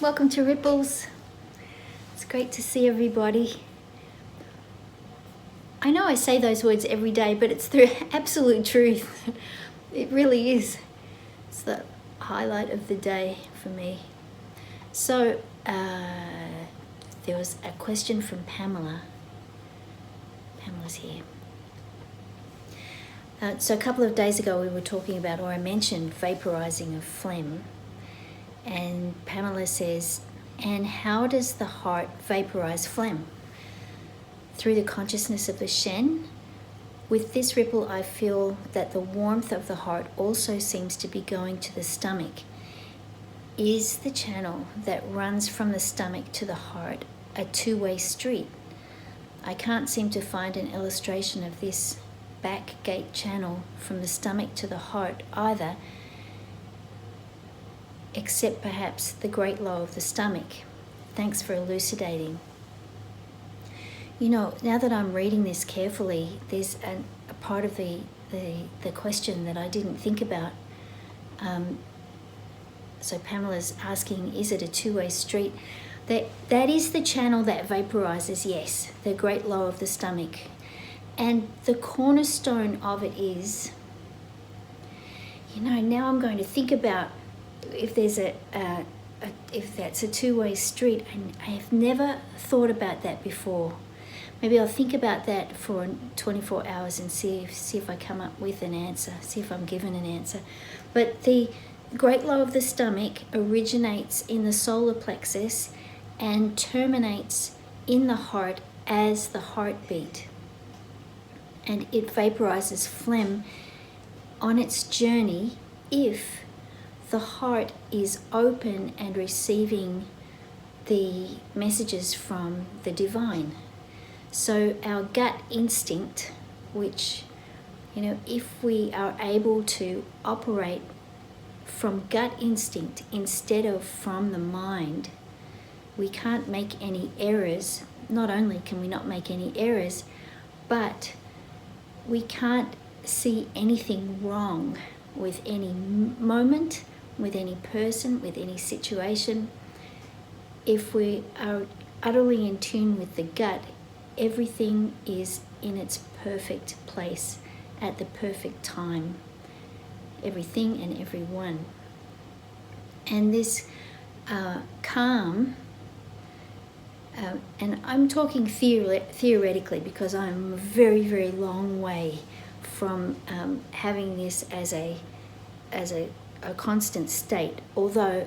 welcome to Ripples. It's great to see everybody. I know I say those words every day, but it's the absolute truth. It really is. It's the highlight of the day for me. So there was a question from Pamela. Pamela's here. So a couple of days ago we were talking about, or I mentioned, vaporizing of phlegm. And Pamela says, and how does the heart vaporize phlegm? Through the consciousness of the Shen. With this ripple, I feel that the warmth of the heart also seems to be going to the stomach. Is the channel that runs from the stomach to the heart a two-way street? I can't seem to find an illustration of this back gate channel from the stomach to the heart either, except perhaps the great low of the stomach. Thanks for elucidating. You know, now that I'm reading this carefully, there's a part of the question that I didn't think about. So Pamela's asking, is it a two-way street? That is the channel that vaporizes, yes, the great low of the stomach. And the cornerstone of it is, you know, now I'm going to think about if there's if that's a two-way street, and I have never thought about that before. Maybe I'll think about that for 24 hours and see if I come up with an answer, see if I'm given an answer. But the great low of the stomach originates in the solar plexus and terminates in the heart as the heartbeat. And it vaporizes phlegm on its journey if the heart is open and receiving the messages from the divine. So our gut instinct, which, you know, if we are able to operate from gut instinct instead of from the mind, we can't make any errors. Not only can we not make any errors, but we can't see anything wrong with any moment, with any person, with any situation. If we are utterly in tune with the gut, everything is in its perfect place at the perfect time. Everything and everyone. And this calm, and I'm talking theoretically because I'm a very, very long way from having this as a constant state, although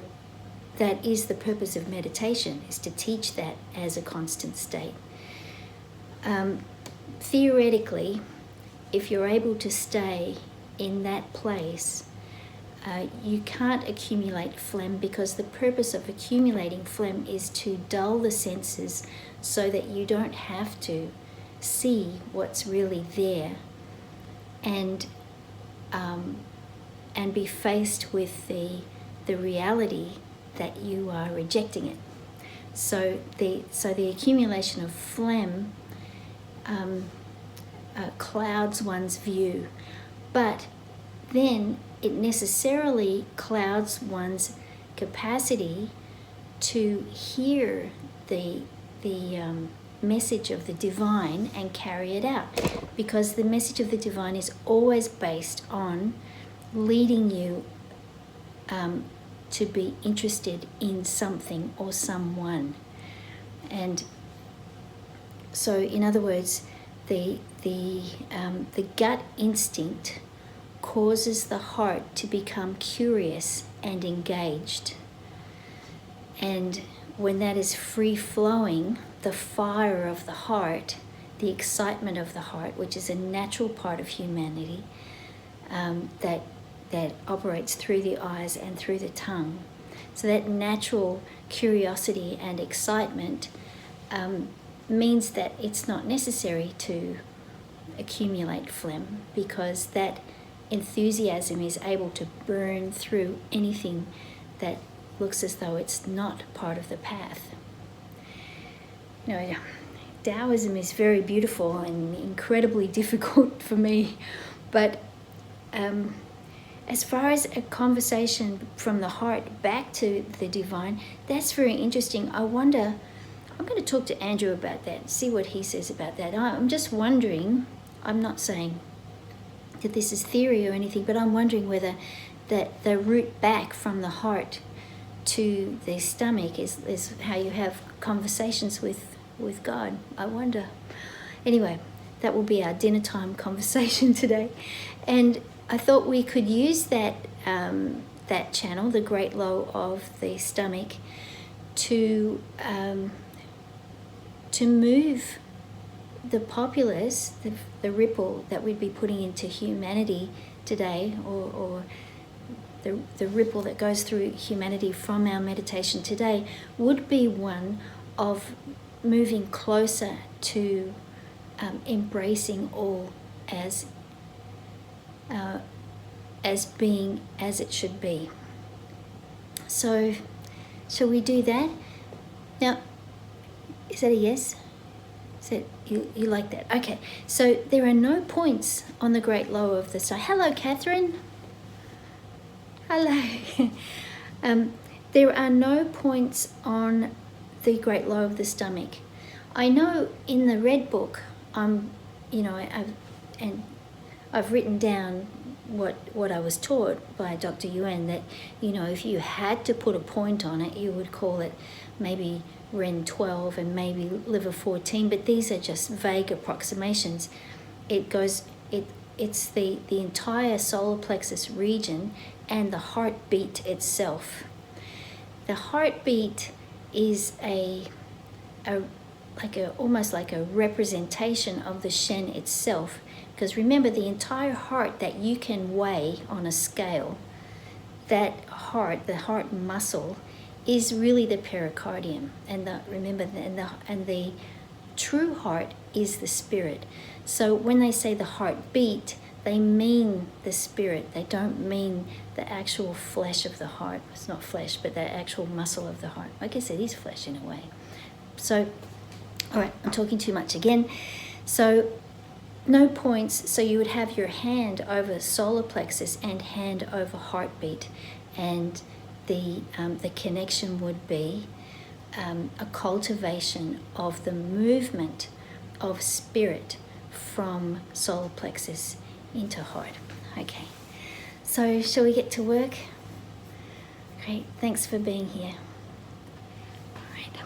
that is the purpose of meditation, is to teach that as a constant state. Theoretically, if you're able to stay in that place, you can't accumulate phlegm, because the purpose of accumulating phlegm is to dull the senses so that you don't have to see what's really there and be faced with the reality that you are rejecting it. So the accumulation of phlegm clouds one's view, but then it necessarily clouds one's capacity to hear the message of the divine and carry it out, because the message of the divine is always based on leading you to be interested in something or someone. And so, in other words, the gut instinct causes the heart to become curious and engaged. And when that is free-flowing, the fire of the heart, the excitement of the heart, which is a natural part of humanity, that operates through the eyes and through the tongue. So that natural curiosity and excitement means that it's not necessary to accumulate phlegm, because that enthusiasm is able to burn through anything that looks as though it's not part of the path. You know, Taoism is very beautiful and incredibly difficult for me, but as far as a conversation from the heart back to the divine, that's very interesting. I wonder, I'm going to talk to Andrew about that, see what he says about that. I'm just wondering, I'm not saying that this is theory or anything, but I'm wondering whether that the route back from the heart to the stomach is how you have conversations with God. I wonder. Anyway, that will be our dinner time conversation today. And I thought we could use that that channel, the great low of the stomach, to move the populace, the ripple that we'd be putting into humanity today, or the ripple that goes through humanity from our meditation today, would be one of moving closer to embracing all as being as it should be. So, shall we do that? Now, is that a yes? Is that, you like that? Okay, so there are no points on the great low of the star. Hello, Catherine. Hello. There are no points on the great low of the stomach. I know in the red book, I've written down what I was taught by Dr. Yuan, that, if you had to put a point on it, you would call it maybe Ren 12 and maybe liver 14, but these are just vague approximations. It's the entire solar plexus region and the heartbeat itself. The heartbeat is almost like a representation of the Shen itself, because remember, the entire heart that you can weigh on a scale, that heart, the heart muscle, is really the pericardium, and the true heart is the spirit. So when they say the heart beat, they mean the spirit. They don't mean the actual flesh of the heart. It's not flesh, but the actual muscle of the heart. I guess it is flesh in a way. So, all right, I'm talking too much again. So, no points. So you would have your hand over solar plexus and hand over heartbeat, and the connection would be a cultivation of the movement of spirit from solar plexus into heart. Okay, so shall we get to work? Great, thanks for being here. All right.